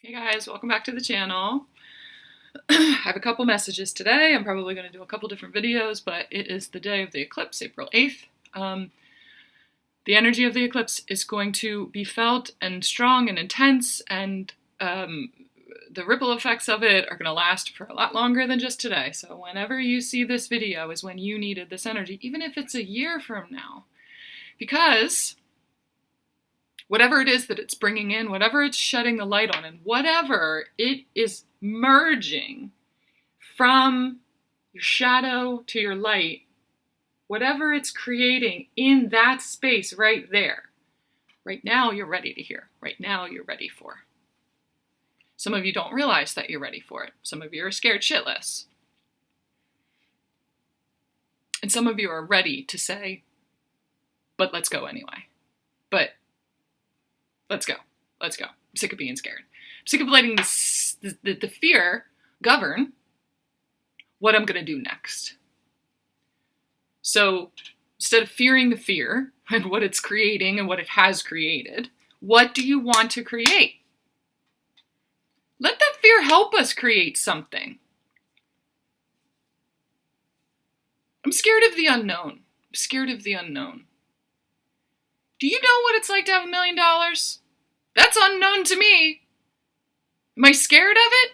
Hey guys, welcome back to the channel. I have a couple messages today. I'm probably going to do a couple different videos, but it is the day of the eclipse, April 8th. The energy of the eclipse is going to be felt and strong and intense, and the ripple effects of it are going to last for a lot longer than just today. So whenever you see this video is when you needed this energy, even if it's a year from now. Because whatever it is that it's bringing in, whatever it's shedding the light on, and whatever it is merging from your shadow to your light, whatever it's creating in that space right there, right now you're ready to hear. Right now you're ready for. Some of you don't realize that you're ready for it. Some of you are scared shitless. And some of you are ready to say, but let's go anyway. But let's go. Let's go. I'm sick of being scared. I'm sick of letting the fear govern what I'm going to do next. So instead of fearing the fear and what it's creating and what it has created, what do you want to create? Let that fear help us create something. I'm scared of the unknown. I'm scared of the unknown. Do you know what it's like to have $1 million? That's unknown to me. Am I scared of it?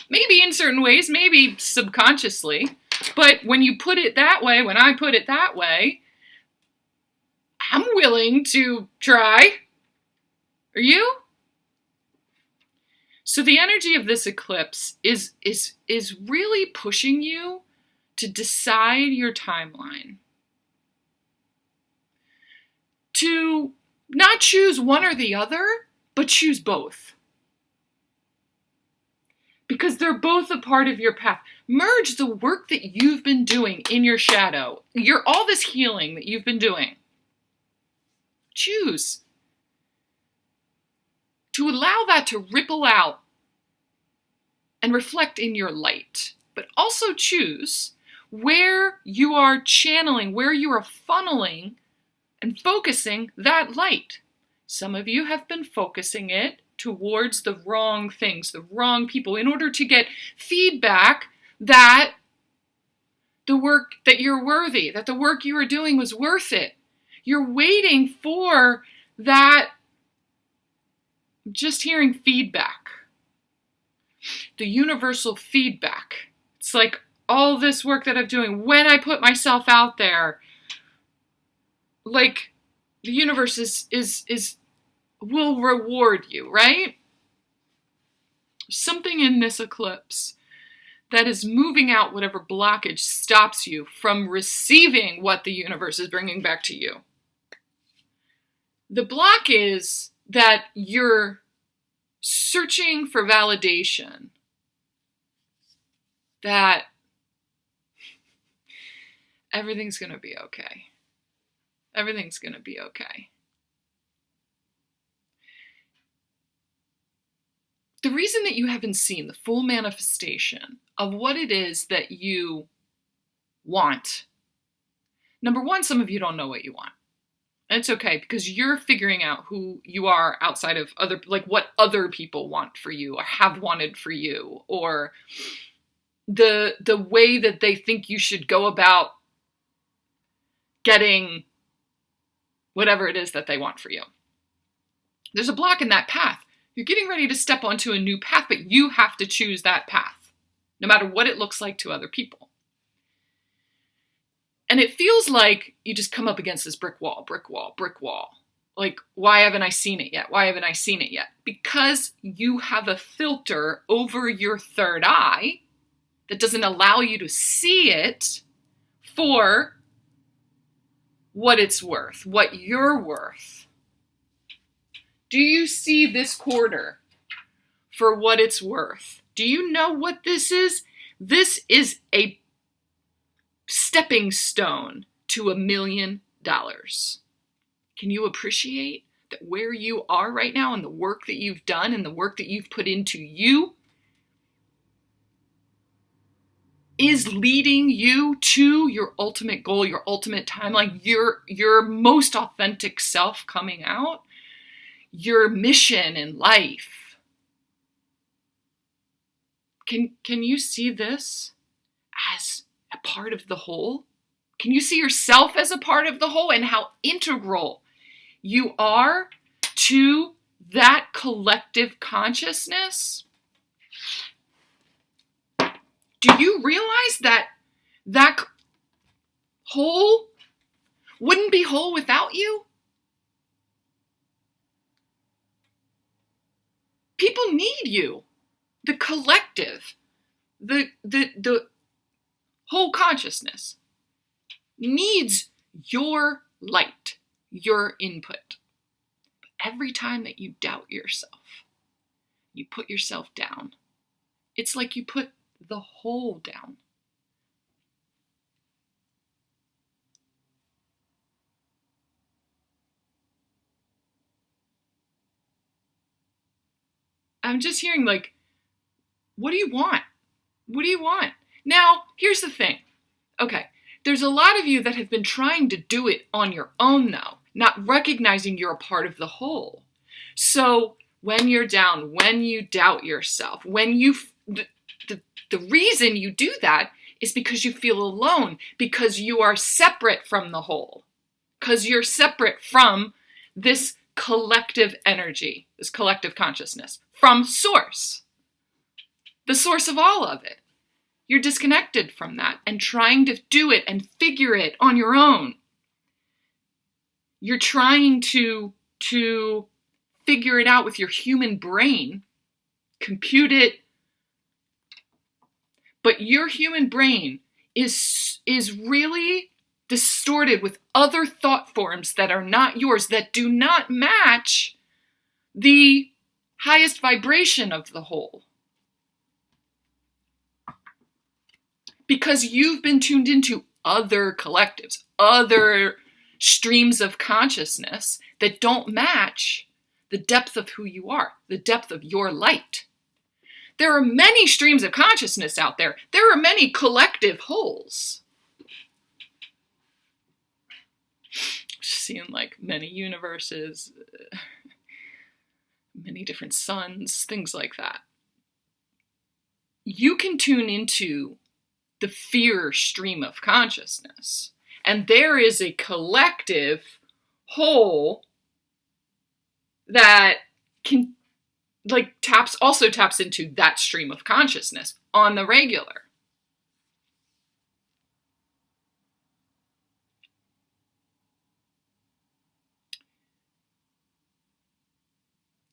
Maybe in certain ways, maybe subconsciously. But when you put it that way, when I put it that way, I'm willing to try. Are you? So the energy of this eclipse is really pushing you to decide your timeline. To not choose one or the other, but choose both. Because they're both a part of your path. Merge the work that you've been doing in your shadow, all this healing that you've been doing. Choose to allow that to ripple out and reflect in your light. But also choose where you are channeling, where you are funneling and focusing that light. Some of you have been focusing it towards the wrong things, the wrong people, in order to get feedback that the work that you're worthy, that the work you were doing was worth it. You're waiting for that. I'm just hearing feedback. The universal feedback. It's like all this work that I'm doing, when I put myself out there, like the universe will reward you, right? Something in this eclipse that is moving out whatever blockage stops you from receiving what the universe is bringing back to you. The block is that you're searching for validation, that everything's going to be okay. Everything's going to be okay. The reason that you haven't seen the full manifestation of what it is that you want, number one, some of you don't know what you want. And it's okay, because you're figuring out who you are outside of what other people want for you or have wanted for you, or the way that they think you should go about getting whatever it is that they want for you. There's a block in that path. You're getting ready to step onto a new path, but you have to choose that path, no matter what it looks like to other people. And it feels like you just come up against this brick wall, brick wall, brick wall. Like, why haven't I seen it yet? Why haven't I seen it yet? Because you have a filter over your third eye that doesn't allow you to see it for what it's worth, what you're worth. Do you see this quarter for what it's worth? Do you know what this is? This is a stepping stone to $1 million. Can you appreciate that where you are right now and the work that you've done and the work that you've put into you is leading you to your ultimate goal, your ultimate timeline, your most authentic self coming out? your mission in life. Can you see this as a part of the whole? Can you see yourself as a part of the whole and how integral you are to that collective consciousness? Do you realize that that whole wouldn't be whole without you? People need you. The collective, the whole consciousness needs your light, your input. But every time that you doubt yourself, you put yourself down. It's like you put the whole down. I'm just hearing like, what do you want? What do you want? Now, here's the thing. Okay, there's a lot of you that have been trying to do it on your own though, not recognizing you're a part of the whole. So when you're down, when you doubt yourself, when you, the reason you do that is because you feel alone, because you are separate from the whole, because you're separate from this collective energy, this collective consciousness, from source, the source of all of it. You're disconnected from that and trying to do it and figure it on your own. You're trying to figure it out with your human brain, compute it. But your human brain is really distorted with other thought forms that are not yours, that do not match the highest vibration of the whole. Because you've been tuned into other collectives, other streams of consciousness that don't match the depth of who you are, the depth of your light. There are many streams of consciousness out there. There are many collective wholes. Seeing like many universes, many different suns, things like that. You can tune into the fear stream of consciousness, and there is a collective whole that can also taps into that stream of consciousness on the regular.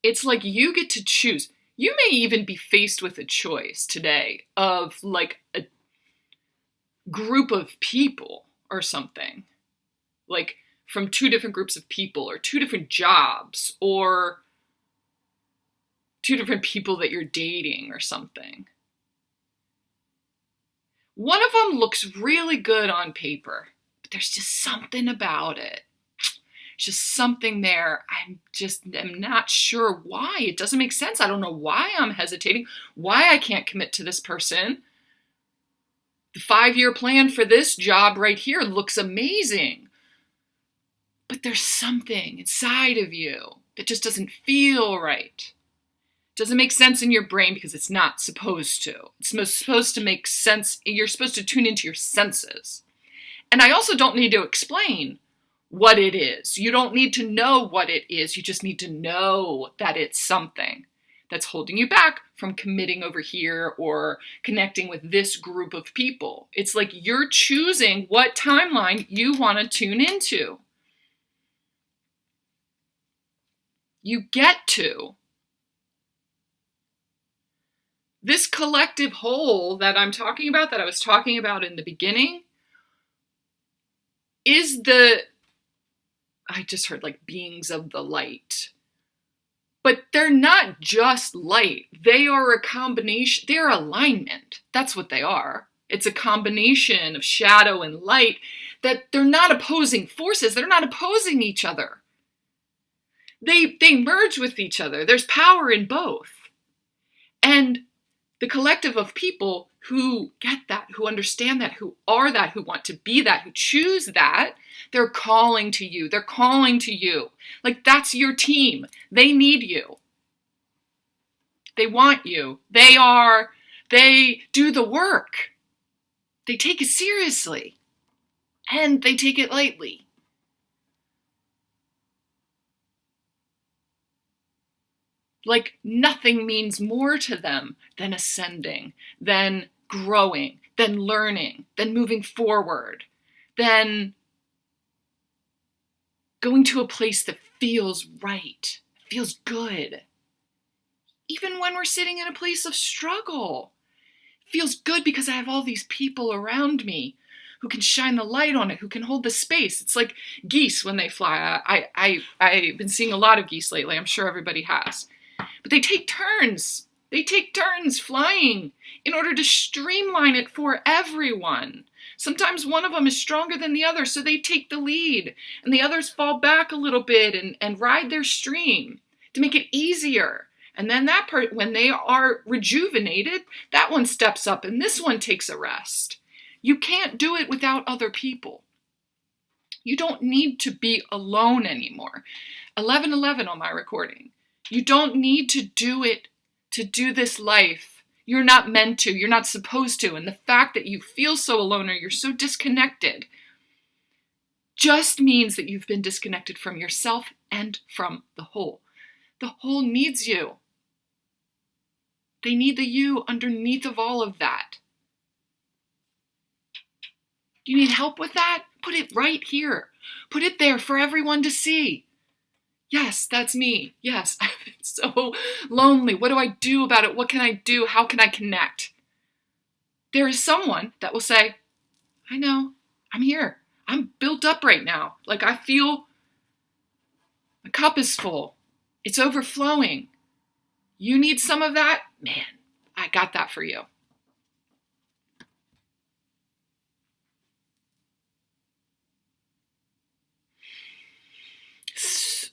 It's like you get to choose. You may even be faced with a choice today of like a group of people or something, like from two different groups of people or two different jobs or two different people that you're dating or something. One of them looks really good on paper, but there's just something about it. Just something there. I'm not sure why. It doesn't make sense. I don't know why I'm hesitating, why I can't commit to this person. The 5-year plan for this job right here looks amazing. But there's something inside of you that just doesn't feel right. Doesn't make sense in your brain because it's not supposed to. It's supposed to make sense. You're supposed to tune into your senses. And I also don't need to explain what it is. You don't need to know what it is. You just need to know that it's something that's holding you back from committing over here or connecting with this group of people. It's like you're choosing what timeline you want to tune into. You get to. This collective whole that I'm talking about, that I was talking about in the beginning, is I just heard like beings of the light. But they're not just light. They are a combination. They're alignment. That's what they are. It's a combination of shadow and light, that they're not opposing forces. They're not opposing each other. They merge with each other. There's power in both. And the collective of people who get that, who understand that, who are that, who want to be that, who choose that, they're calling to you. They're calling to you. Like, that's your team. They need you. They want you. They do the work. They take it seriously. And they take it lightly. Like, nothing means more to them than ascending, than growing, than learning, than moving forward, than going to a place that feels right, feels good. Even when we're sitting in a place of struggle, it feels good because I have all these people around me who can shine the light on it, who can hold the space. It's like geese when they fly. I've been seeing a lot of geese lately. I'm sure everybody has. But they take turns. They take turns flying in order to streamline it for everyone. Sometimes one of them is stronger than the other, so they take the lead, and the others fall back a little bit and ride their stream to make it easier. And then that part, when they are rejuvenated, that one steps up, and this one takes a rest. You can't do it without other people. You don't need to be alone anymore. 11:11 on my recording. You don't need to do it, to do this life. You're not meant to. You're not supposed to. And the fact that you feel so alone or you're so disconnected just means that you've been disconnected from yourself and from the whole. The whole needs you. They need the you underneath of all of that. Do you need help with that? Put it right here. Put it there for everyone to see. Yes, that's me. Yes, I've been so lonely. What do I do about it? What can I do? How can I connect? There is someone that will say, I know, I'm here. I'm built up right now. Like, I feel the cup is full. It's overflowing. You need some of that? Man, I got that for you.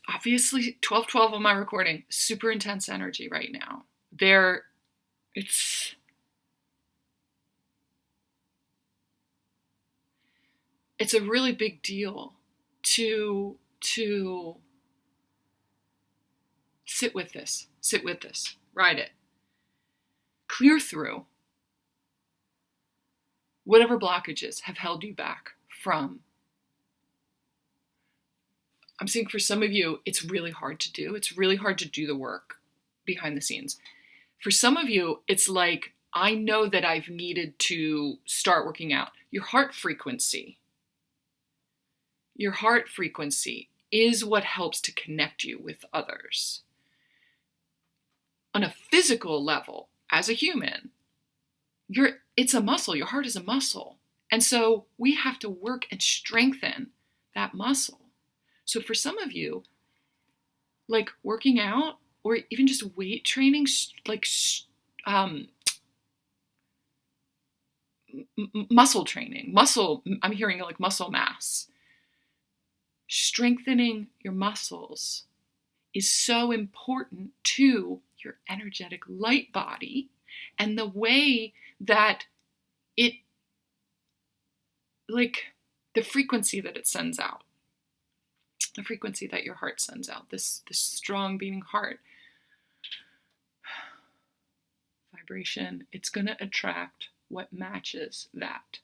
Obviously, 12:12 on my recording, super intense energy right now. It's a really big deal to sit with this, ride it, clear through whatever blockages have held you back from. I'm seeing for some of you, it's really hard to do. It's really hard to do the work behind the scenes. For some of you, it's like, I know that I've needed to start working out. Your heart frequency is what helps to connect you with others. On a physical level, as a human, it's a muscle. Your heart is a muscle. And so we have to work and strengthen that muscle. So for some of you, like working out or even just weight training, like muscle training, I'm hearing like muscle mass. Strengthening your muscles is so important to your energetic light body and the way that it, like the frequency that it sends out. The frequency that your heart sends out, this strong beating heart vibration, it's going to attract what matches that.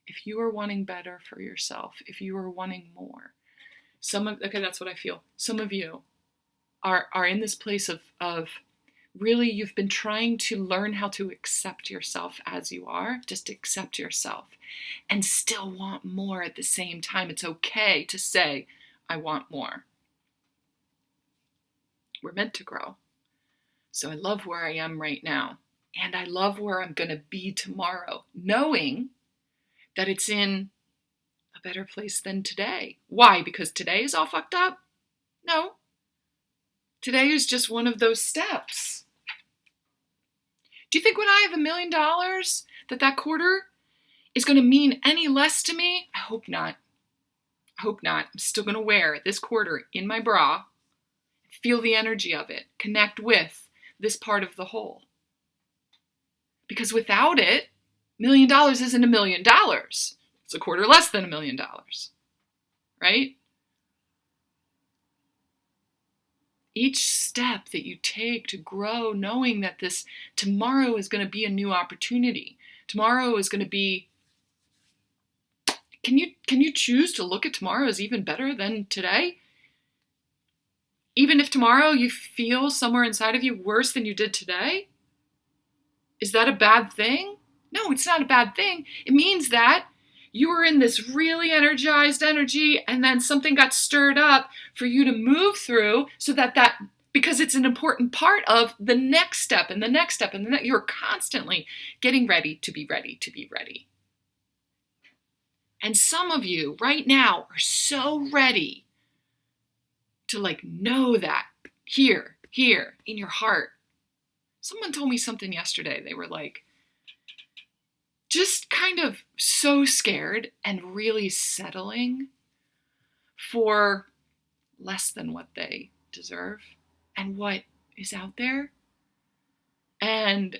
If you are wanting better for yourself, if you are wanting more, that's what I feel. Some of you are in this place of really, you've been trying to learn how to accept yourself as you are, just accept yourself, and still want more at the same time. It's okay to say, I want more. We're meant to grow. So I love where I am right now, and I love where I'm going to be tomorrow, knowing that it's in a better place than today. Why? Because today is all fucked up? No. Today is just one of those steps. Do you think when I have $1 million that quarter is going to mean any less to me? I hope not. I'm still going to wear this quarter in my bra, feel the energy of it, connect with this part of the whole. Because without it, $1 million isn't $1 million. It's a quarter less than $1 million, right? Each step that you take to grow, knowing that this tomorrow is going to be a new opportunity. Tomorrow is going to be, can you choose to look at tomorrow as even better than today? Even if tomorrow you feel somewhere inside of you worse than you did today? Is that a bad thing? No, it's not a bad thing. It means that you were in this really energized energy and then something got stirred up for you to move through so that because it's an important part of the next step and the next step and you're constantly getting ready to be ready to be ready. And some of you right now are so ready to know that here in your heart. Someone told me something yesterday. They were just kind of so scared and really settling for less than what they deserve and what is out there. And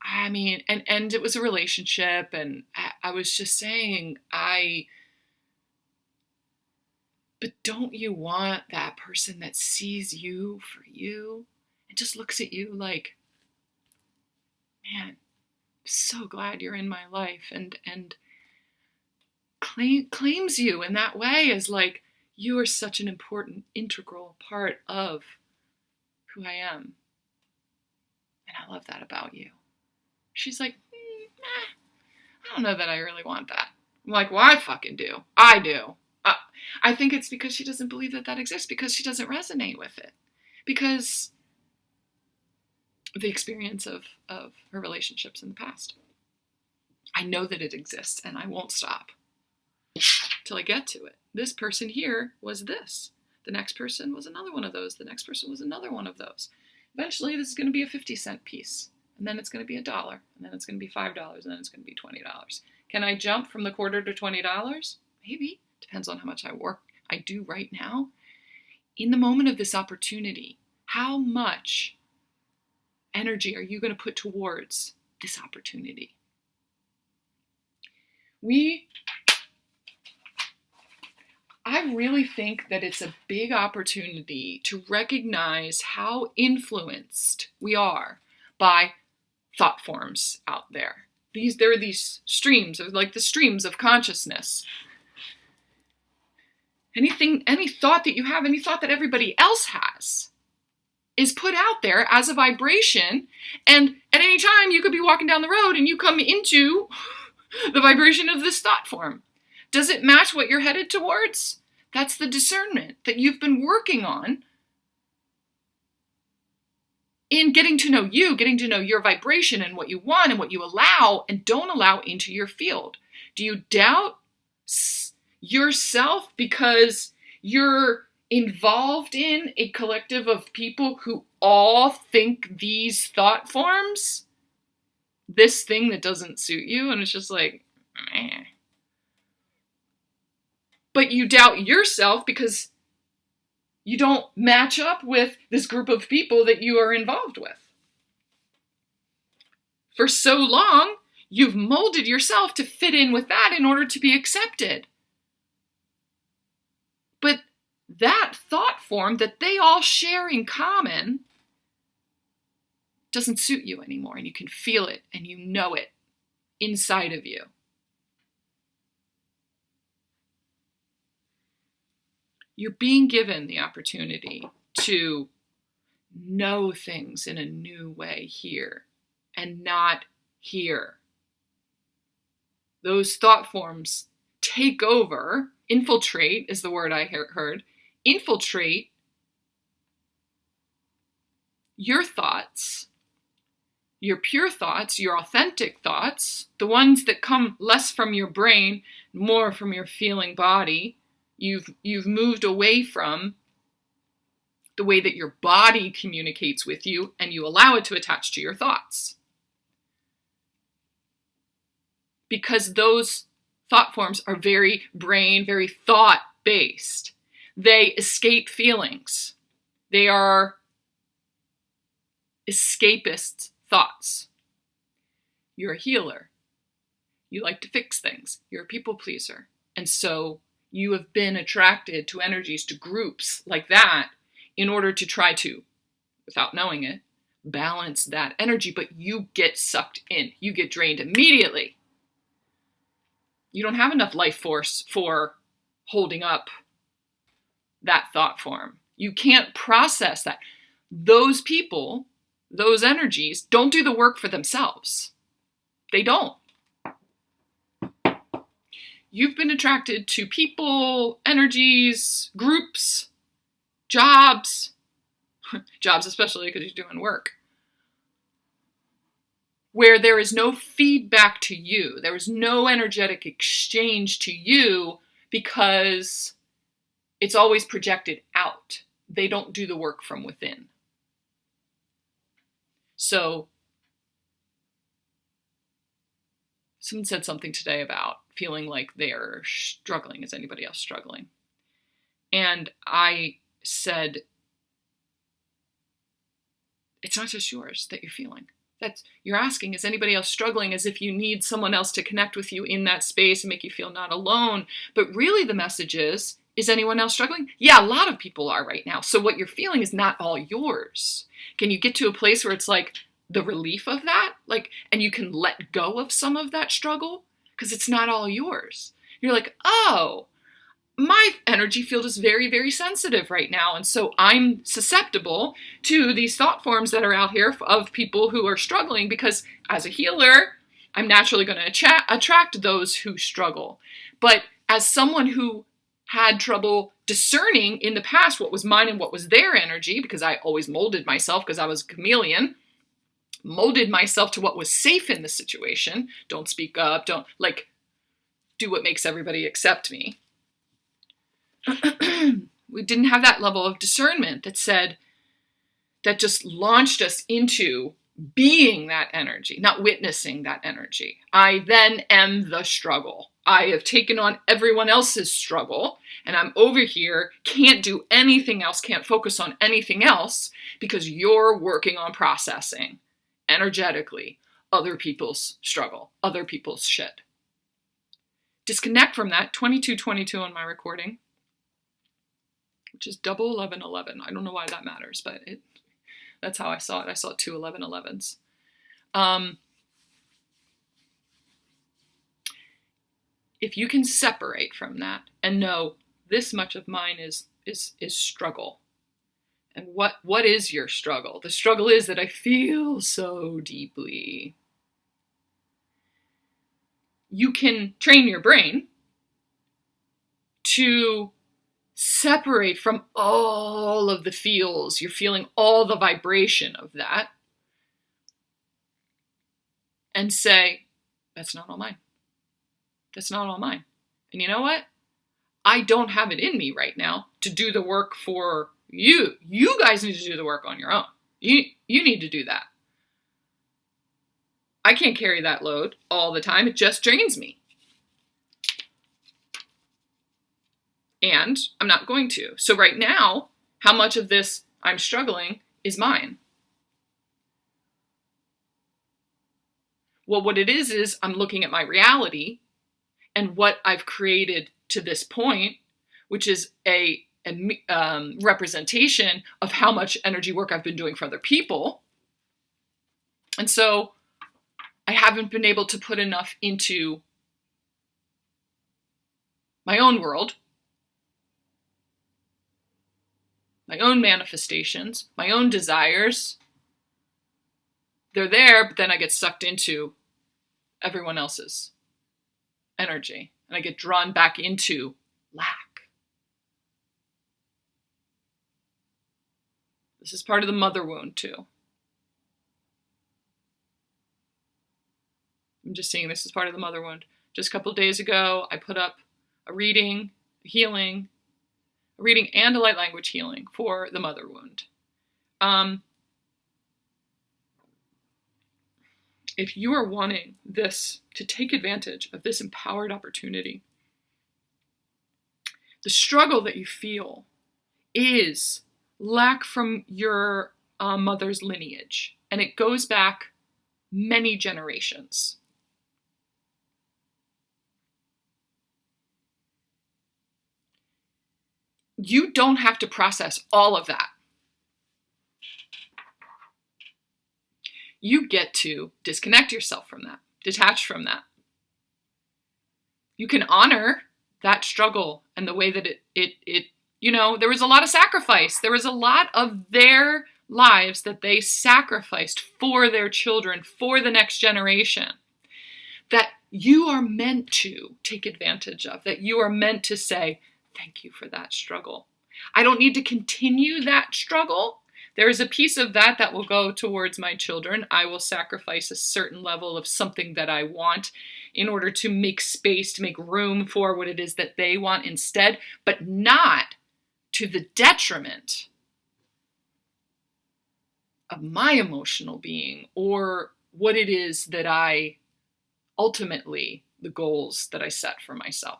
I mean, and it was a relationship, and I was just saying, but don't you want that person that sees you for you and just looks at you like, man, I'm so glad you're in my life, and claims you in that way as you are such an important, integral part of who I am. And I love that about you. She's like, I don't know that I really want that. I'm like, well, I fucking do. I do. I think it's because she doesn't believe that exists, because she doesn't resonate with it. Because of the experience of her relationships in the past. I know that it exists, and I won't stop till I get to it. This person here was this. The next person was another one of those. The next person was another one of those. Eventually, this is going to be a 50-cent piece. And then it's going to be $1. And then it's going to be $5. And then it's going to be $20. Can I jump from the quarter to $20? Maybe. Depends on how much I do right now. In the moment of this opportunity, how much energy are you going to put towards this opportunity? I really think that it's a big opportunity to recognize how influenced we are by thought forms out there. There are these streams, the streams of consciousness. Any thought that you have, any thought that everybody else has, is put out there as a vibration, and at any time you could be walking down the road and you come into the vibration of this thought form. Does it match what you're headed towards? That's the discernment that you've been working on in getting to know you, getting to know your vibration and what you want and what you allow and don't allow into your field. Do you doubt yourself because you're involved in a collective of people who all think these thought forms? This thing that doesn't suit you, and it's just meh. But you doubt yourself because you don't match up with this group of people that you are involved with. For so long, you've molded yourself to fit in with that in order to be accepted. But that thought form that they all share in common doesn't suit you anymore, and you can feel it and you know it inside of you. You're being given the opportunity to know things in a new way here and not here. Those thought forms take over. Infiltrate is the word I heard. Infiltrate your thoughts, your pure thoughts, your authentic thoughts, the ones that come less from your brain, more from your feeling body. You've moved away from the way that your body communicates with you, and you allow it to attach to your thoughts. Because those thought forms are very brain, very thought-based. They escape feelings. They are escapist thoughts. You're a healer. You like to fix things. You're a people pleaser. And so you have been attracted to energies, to groups like that, in order to try to, without knowing it, balance that energy, but you get sucked in. You get drained immediately. You don't have enough life force for holding up that thought form. You can't process that. Those people, those energies, don't do the work for themselves. They don't. You've been attracted to people, energies, groups, jobs, jobs especially because you're doing work, where there is no feedback to you. There is no energetic exchange to you because it's always projected out. They don't do the work from within. So, someone said something today about feeling like they're struggling. Is anybody else struggling? And I said, it's not just yours that you're feeling. You're asking, is anybody else struggling, as if you need someone else to connect with you in that space and make you feel not alone. But really the message is anyone else struggling? Yeah, a lot of people are right now. So what you're feeling is not all yours. Can you get to a place where it's like the relief of that? And you can let go of some of that struggle? Because it's not all yours. You're like, oh, my energy field is very, very sensitive right now. And so I'm susceptible to these thought forms that are out here of people who are struggling, because as a healer, I'm naturally going to attract those who struggle. But as someone who had trouble discerning in the past what was mine and what was their energy, because I always molded myself because I was a chameleon, molded myself to what was safe in the situation. Don't speak up. Don't do what makes everybody accept me. We didn't have that level of discernment that just launched us into being that energy, not witnessing that energy. I then am the struggle. I have taken on everyone else's struggle, and I'm over here, can't do anything else, can't focus on anything else, because you're working on processing energetically other people's struggle, other people's shit. Disconnect from that. 2222 on my recording, which is double 1111. I don't know why that matters, but that's how I saw it. I saw two 1111s. If you can separate from that and know this much of mine is struggle. And what is your struggle? The struggle is that I feel so deeply. You can train your brain to separate from all of the feels. You're feeling all the vibration of that. And say, that's not all mine. That's not all mine. And you know what? I don't have it in me right now to do the work for you. You guys need to do the work on your own. You need to do that. I can't carry that load all the time. It just drains me. And I'm not going to. So right now, how much of this I'm struggling is mine? Well, what it is I'm looking at my reality and what I've created to this point, which is a representation of how much energy work I've been doing for other people. And so I haven't been able to put enough into my own world, my own manifestations, my own desires. They're there, but then I get sucked into everyone else's energy, and I get drawn back into lack. This is part of the mother wound too. I'm just seeing this is part of the mother wound. Just a couple of days ago, I put up a reading and a light language healing for the mother wound. If you are wanting this to take advantage of this empowered opportunity, the struggle that you feel is lack from your mother's lineage. And it goes back many generations. You don't have to process all of that. You get to disconnect yourself from that, detach from that. You can honor that struggle and the way that it there was a lot of sacrifice. There was a lot of their lives that they sacrificed for their children, for the next generation, that you are meant to take advantage of, that you are meant to say, thank you for that struggle. I don't need to continue that struggle. There is a piece of that that will go towards my children. I will sacrifice a certain level of something that I want in order to make space, to make room for what it is that they want instead, but not to the detriment of my emotional being or what it is that I ultimately, the goals that I set for myself.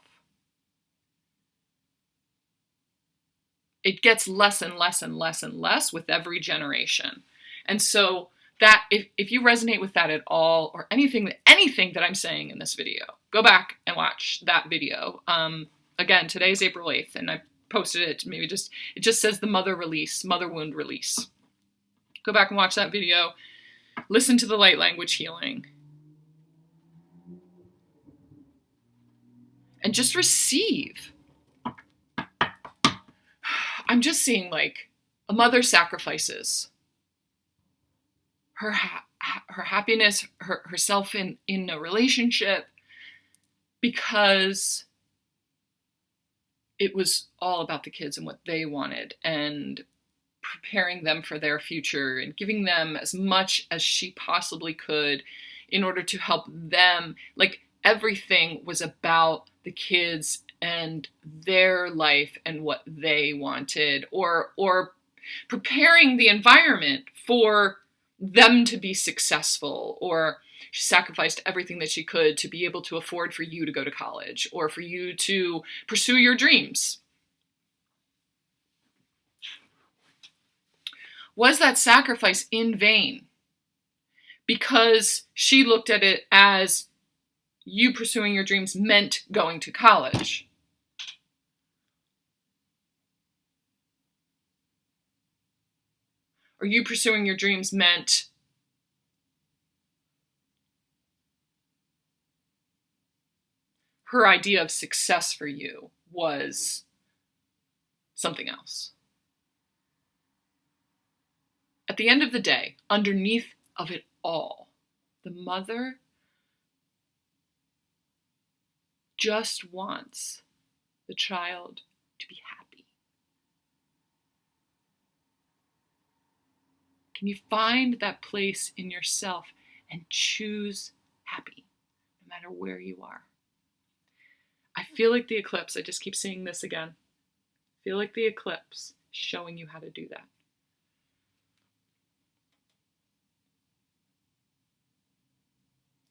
It gets less and less and less and less with every generation. And so that if you resonate with that at all, or anything that I'm saying in this video, go back and watch that video. Again, today's April 8th, and I posted it, it just says the mother wound release. Go back and watch that video. Listen to the light language healing. And just receive. I'm just seeing like a mother sacrifices her happiness, herself in a relationship, because it was all about the kids and what they wanted, and preparing them for their future and giving them as much as she possibly could in order to help them. Like, everything was about the kids and their life and what they wanted, or preparing the environment for them to be successful, or she sacrificed everything that she could to be able to afford for you to go to college or for you to pursue your dreams. Was that sacrifice in vain? Because she looked at it as you pursuing your dreams meant going to college. Or you pursuing your dreams meant her idea of success for you was something else. At the end of the day, underneath of it all, the mother just wants the child to be happy. Can you find that place in yourself and choose happy, no matter where you are? I feel like the eclipse, I just keep seeing this again. I feel like the eclipse is showing you how to do that.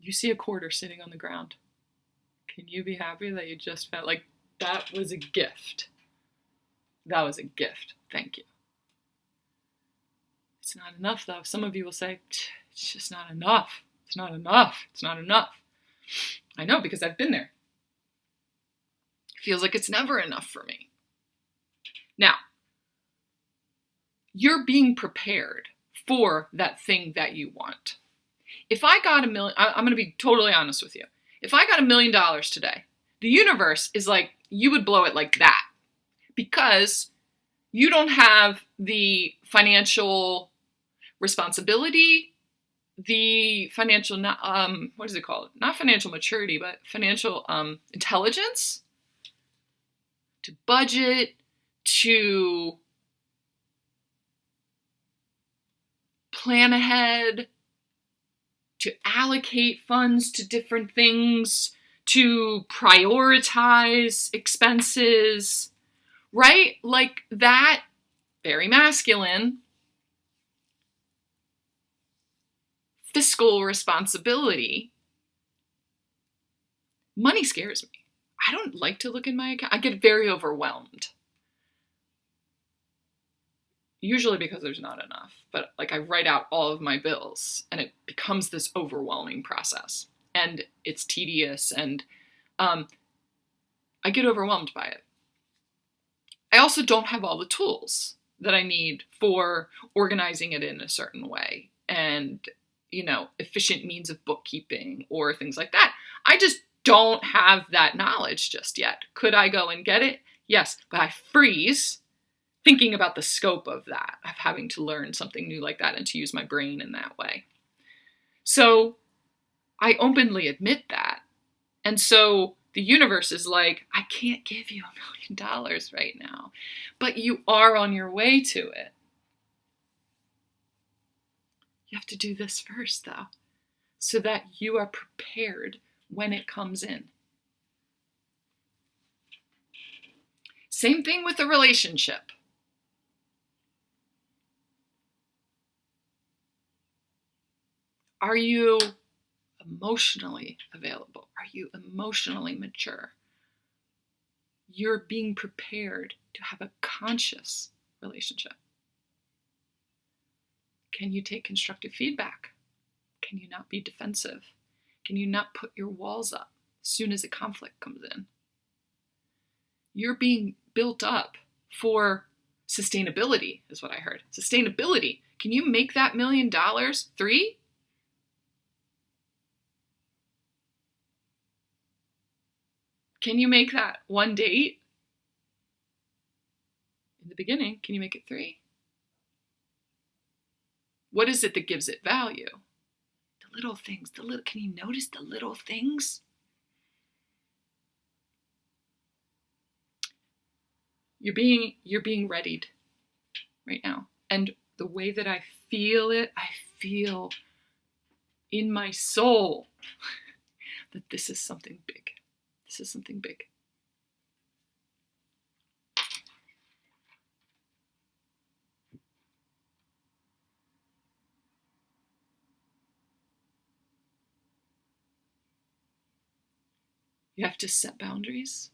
You see a quarter sitting on the ground. Can you be happy that you just felt like that was a gift? That was a gift. Thank you. It's not enough, though. Some of you will say, it's just not enough. It's not enough. It's not enough. I know, because I've been there. It feels like it's never enough for me. Now, you're being prepared for that thing that you want. If I got $1 million, I'm going to be totally honest with you. If I got $1 million today, the universe is like, you would blow it like that, because you don't have the financial responsibility, the financial, what is it called? Not financial maturity, but financial intelligence to budget, to plan ahead, to allocate funds to different things, to prioritize expenses, right? Like that, very masculine, fiscal responsibility. Money scares me. I don't like to look in my account. I get very overwhelmed. usually because there's not enough, but like I write out all of my bills and it becomes this overwhelming process and it's tedious and I get overwhelmed by it. I also don't have all the tools that I need for organizing it in a certain way and, efficient means of bookkeeping or things like that. I just don't have that knowledge just yet. Could I go and get it? Yes, but I freeze thinking about the scope of that, of having to learn something new like that and to use my brain in that way. So I openly admit that. And so the universe is like, I can't give you $1 million right now, but you are on your way to it. You have to do this first, though, so that you are prepared when it comes in. Same thing with a relationship. Are you emotionally available? Are you emotionally mature? You're being prepared to have a conscious relationship. Can you take constructive feedback? Can you not be defensive? Can you not put your walls up as soon as a conflict comes in? You're being built up for sustainability, is what I heard. Sustainability. Can you make that $1 million 3? Can you make that 1 date? In the beginning, can you make it 3? What is it that gives it value? The little things. Can you notice the little things? You're being readied right now. And the way that I feel it, I feel in my soul that this is something big. This is something big. You have to set boundaries.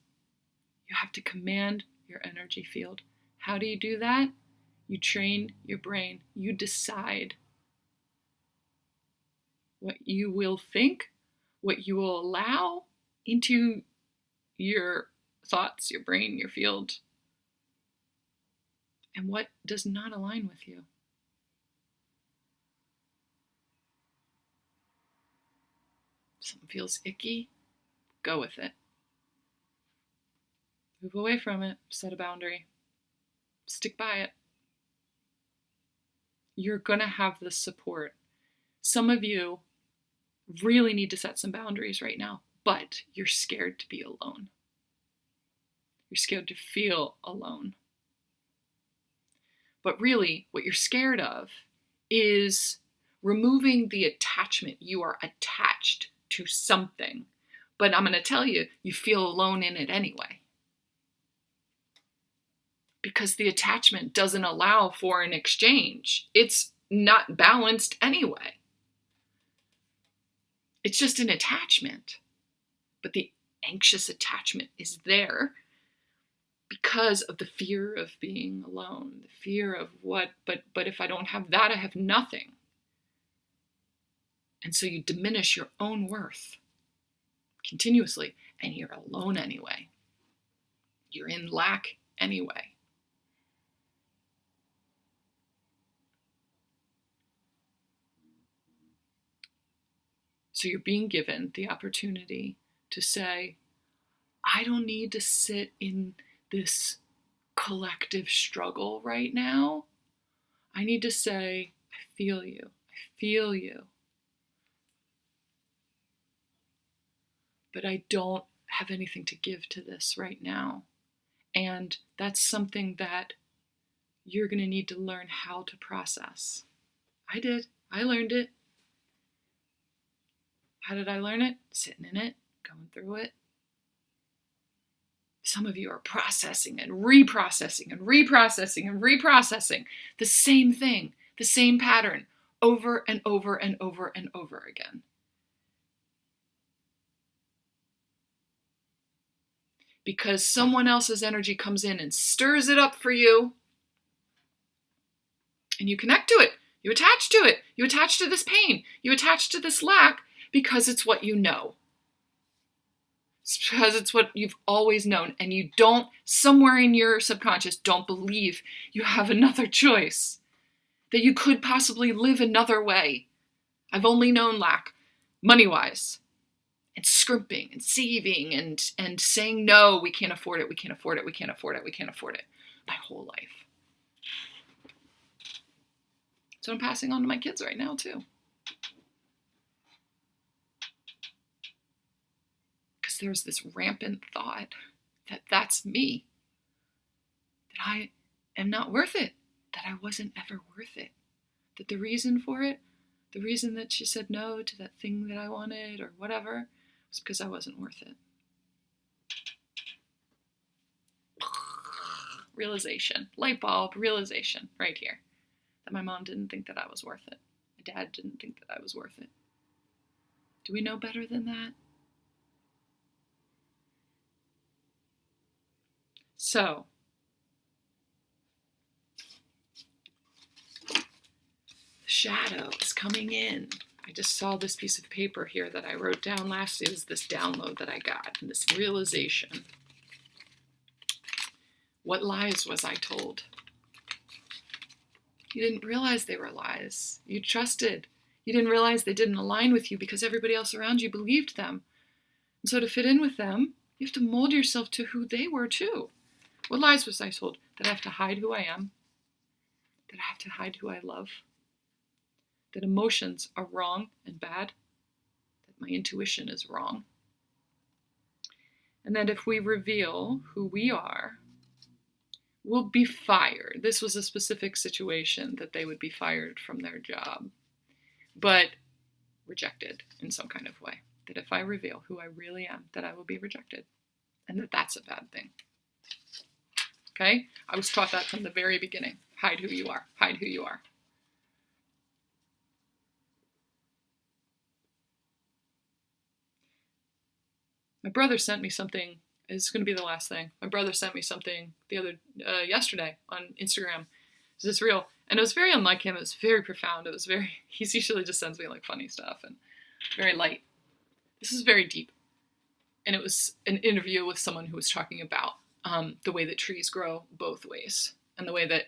You have to command your energy field. How do you do that? You train your brain. You decide what you will think, what you will allow into your thoughts, your brain, your field, and what does not align with you. If something feels icky, go with it. Move away from it, set a boundary, stick by it. You're gonna have the support. Some of you really need to set some boundaries right now, but you're scared to be alone. You're scared to feel alone. But really, what you're scared of is removing the attachment. You are attached to something. But I'm going to tell you, you feel alone in it anyway. Because the attachment doesn't allow for an exchange. It's not balanced anyway. It's just an attachment. But the anxious attachment is there because of the fear of being alone, the fear of what, but if I don't have that, I have nothing. And so you diminish your own worth continuously, and you're alone anyway. You're in lack anyway. So you're being given the opportunity to say, I don't need to sit in this collective struggle right now. I need to say, I feel you. I feel you. But I don't have anything to give to this right now. And that's something that you're going to need to learn how to process. I did. I learned it. How did I learn it? Sitting in it, going through it. Some of you are processing and reprocessing and reprocessing and reprocessing the same thing, the same pattern, over and over and over and over again. Because someone else's energy comes in and stirs it up for you. And you connect to it. You attach to it. You attach to this pain. You attach to this lack because it's what you know. It's because it's what you've always known. And you don't, somewhere in your subconscious, don't believe you have another choice. That you could possibly live another way. I've only known lack, money-wise. And scrimping and saving and saying, no, we can't afford it, we can't afford it, we can't afford it, we can't afford it. My whole life. So I'm passing on to my kids right now, too. Because there's this rampant thought that that's me. That I am not worth it. That I wasn't ever worth it. That the reason for it, the reason that she said no to that thing that I wanted or whatever, was because I wasn't worth it. Realization. Light bulb realization right here. That my mom didn't think that I was worth it. My dad didn't think that I was worth it. Do we know better than that? So, the shadow is coming in. I just saw this piece of paper here that I wrote down last. It was this download that I got, and this realization. What lies was I told? You didn't realize they were lies. You trusted. You didn't realize they didn't align with you because everybody else around you believed them. And so to fit in with them, you have to mold yourself to who they were too. What lies was I told? That I have to hide who I am. That I have to hide who I love. That emotions are wrong and bad. That my intuition is wrong. And that if we reveal who we are, will be fired. This was a specific situation that they would be fired from their job, but rejected in some kind of way. That if I reveal who I really am, that I will be rejected, and that that's a bad thing. Okay? I was taught that from the very beginning. Hide who you are. Hide who you are. My brother sent me something. It's going to be the last thing. My brother sent me something yesterday on Instagram. Is this real? And it was very unlike him. It was very profound. It was he usually just sends me like funny stuff and very light. This is very deep. And it was an interview with someone who was talking about the way that trees grow both ways. And the way that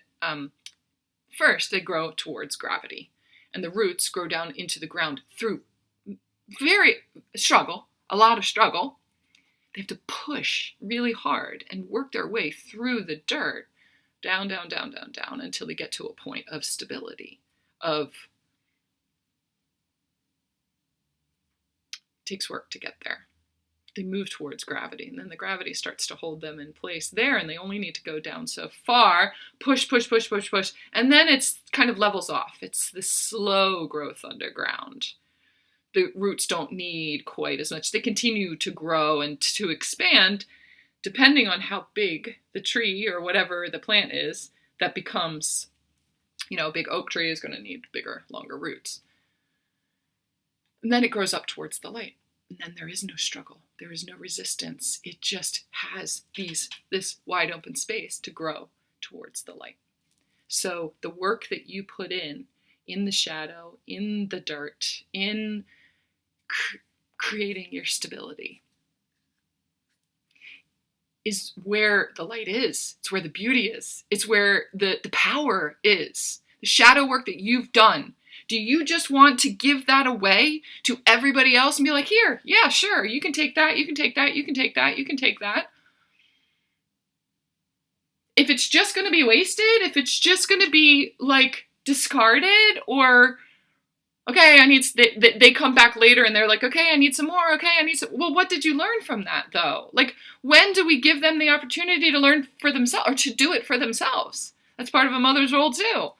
first they grow towards gravity. And the roots grow down into the ground through a lot of struggle. They have to push really hard and work their way through the dirt, down, down, down, down, down, until they get to a point of stability, it takes work to get there. They move towards gravity, and then the gravity starts to hold them in place there, and they only need to go down so far, push, push, push, push, push, and then it's kind of levels off. It's this slow growth underground. The roots don't need quite as much. They continue to grow and to expand depending on how big the tree or whatever the plant is that becomes, a big oak tree is going to need bigger, longer roots. And then it grows up towards the light. And then there is no struggle. There is no resistance. It just has this wide open space to grow towards the light. So the work that you put in the shadow, in the dirt, in creating your stability is where the light is. It's where the beauty is. It's where the power is. The shadow work that you've done. Do you just want to give that away to everybody else and be like, here, yeah, sure, you can take that, you can take that, you can take that, you can take that. If it's just going to be wasted, if it's just going to be like discarded or okay, they come back later and they're like, okay, I need some more. Okay, I need some. Well, what did you learn from that though? Like, when do we give them the opportunity to learn for themselves or to do it for themselves? That's part of a mother's role too.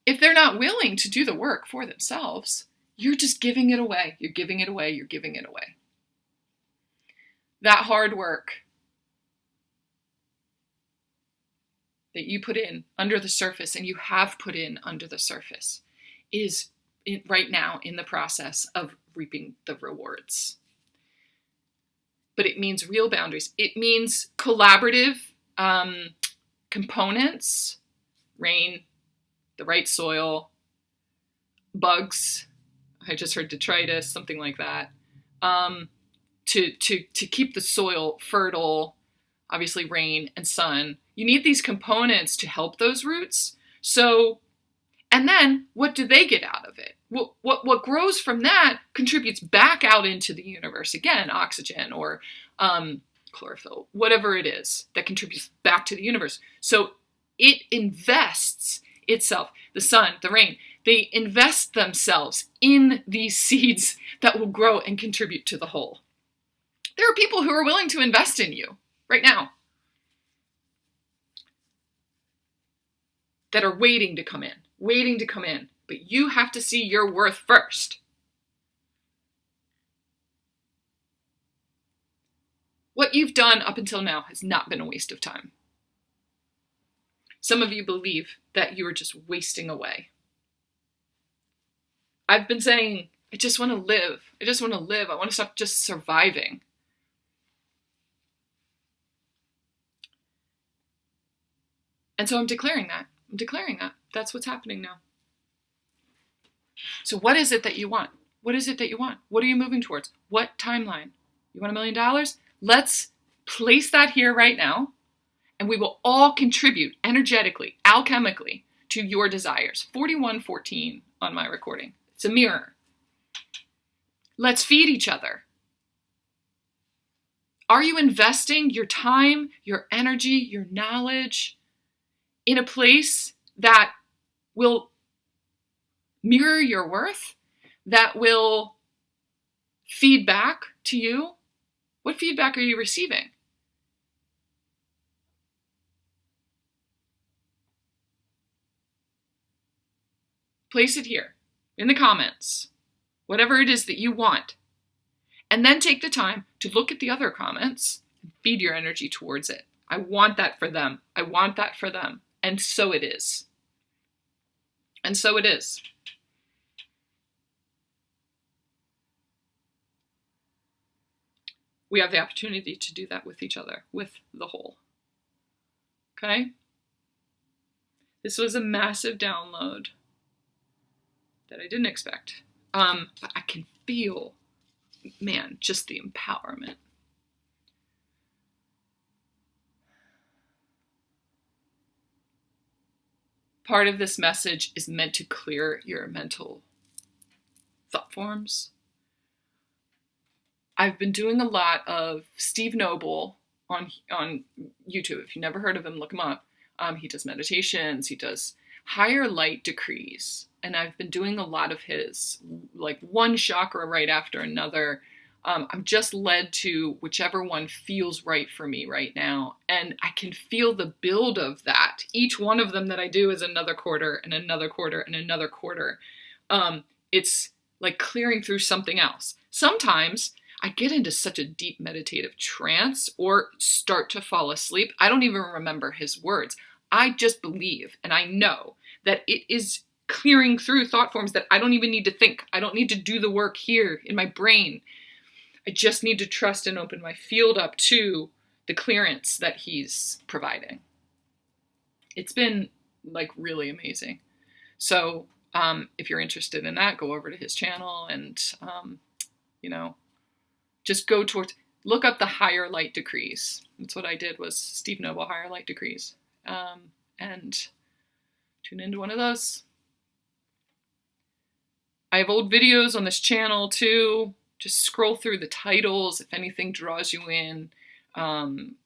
If they're not willing to do the work for themselves, you're just giving it away. You're giving it away. You're giving it away. That hard work that you put in under the surface and you have put in under the surface is right now in the process of reaping the rewards. But it means real boundaries. It means collaborative components rain, the right soil, bugs. I just heard detritus, something like that. To keep the soil fertile, obviously rain and sun. You need these components to help those roots. So, and then what do they get out of it? What grows from that contributes back out into the universe. Again, oxygen or chlorophyll, whatever it is that contributes back to the universe. So it invests itself, the sun, the rain, they invest themselves in these seeds that will grow and contribute to the whole. There are people who are willing to invest in you right now that are waiting to come in, but you have to see your worth first. What you've done up until now has not been a waste of time. Some of you believe that you are just wasting away. I've been saying, I just want to live. I want to stop just surviving. And so I'm declaring that. That's what's happening now. So what is it that you want? What are you moving towards? What timeline? You want $1 million? Let's place that here right now, and we will all contribute energetically, alchemically, to your desires. 4114 on my recording. It's a mirror. Let's feed each other. Are you investing your time, your energy, your knowledge in a place that will mirror your worth, that will feed back to you? What feedback are you receiving? Place it here in the comments, whatever it is that you want. And then take the time to look at the other comments and feed your energy towards it. I want that for them. And so it is. We have the opportunity to do that with each other, with the whole. Okay? This was a massive download that I didn't expect. But I can feel, man, just the empowerment. Part of this message is meant to clear your mental thought forms. I've been doing a lot of Steve Noble on YouTube. If you've never heard of him, look him up. He does meditations. He does higher light decrees. And I've been doing a lot of his, like one chakra right after another. I'm just led to whichever one feels right for me right now. And I can feel the build of that. Each one of them that I do is another quarter and another quarter and another quarter. It's like clearing through something else. Sometimes I get into such a deep meditative trance or start to fall asleep. I don't even remember his words. I just believe and I know that it is clearing through thought forms that I don't even need to think. I don't need to do the work here in my brain. I just need to trust and open my field up to the clearance that he's providing. It's been like really amazing. So if you're interested in that, go over to his channel and, just go towards, look up the higher light decrees. That's what I did, was Steve Noble higher light decrees. And tune into one of those. I have old videos on this channel too. Just scroll through the titles. If anything draws you in,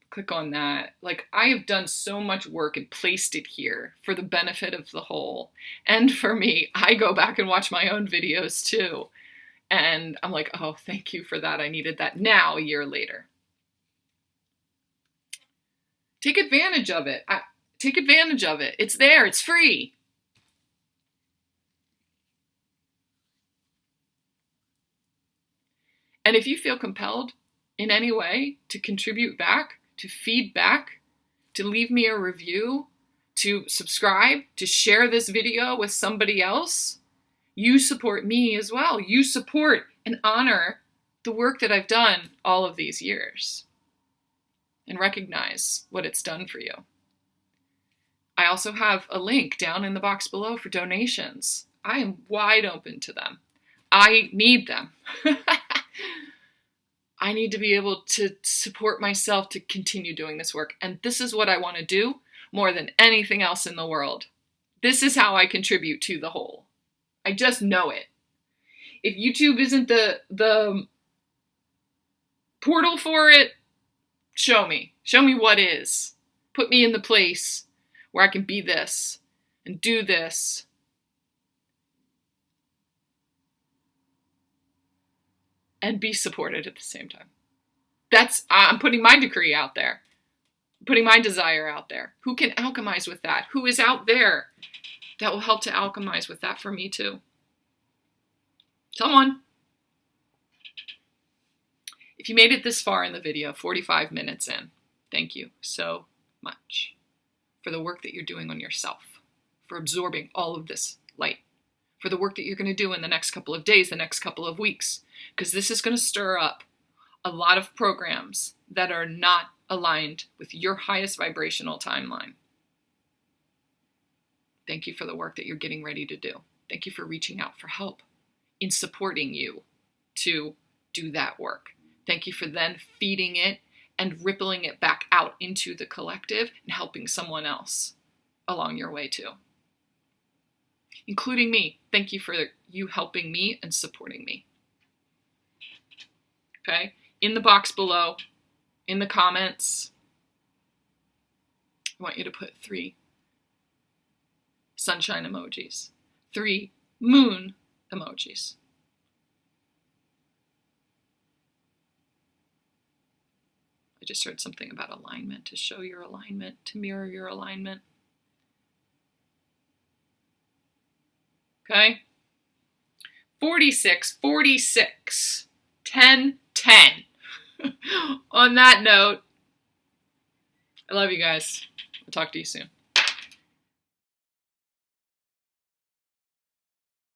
click on that. Like, I have done so much work and placed it here for the benefit of the whole. And for me, I go back and watch my own videos too. And I'm like, oh, thank you for that. I needed that now, a year later. Take advantage of it. Take advantage of it. It's there. It's free. And if you feel compelled in any way to contribute back, to feed back, to leave me a review, to subscribe, to share this video with somebody else, you support me as well. You support and honor the work that I've done all of these years and recognize what it's done for you. I also have a link down in the box below for donations. I am wide open to them. I need them. I need to be able to support myself to continue doing this work. And this is what I want to do more than anything else in the world. This is how I contribute to the whole. I just know it. If YouTube isn't the portal for it, show me. Show me what is. Put me in the place where I can be this and do this. And be supported at the same time. I'm putting my decree out there. I'm putting my desire out there. Who can alchemize with that? Who is out there that will help to alchemize with that for me too? Someone. If you made it this far in the video, 45 minutes in, thank you so much for the work that you're doing on yourself, for absorbing all of this light, for the work that you're going to do in the next couple of days, the next couple of weeks, because this is going to stir up a lot of programs that are not aligned with your highest vibrational timeline. Thank you for the work that you're getting ready to do. Thank you for reaching out for help in supporting you to do that work. Thank you for then feeding it and rippling it back out into the collective and helping someone else along your way too. Including me. Thank you for you helping me and supporting me. Okay? In the box below, in the comments, I want you to put 3 sunshine emojis, 3 moon emojis. I just heard something about alignment, to show your alignment, to mirror your alignment. Okay? 46, 46, 10, 10. On that note, I love you guys. I'll talk to you soon.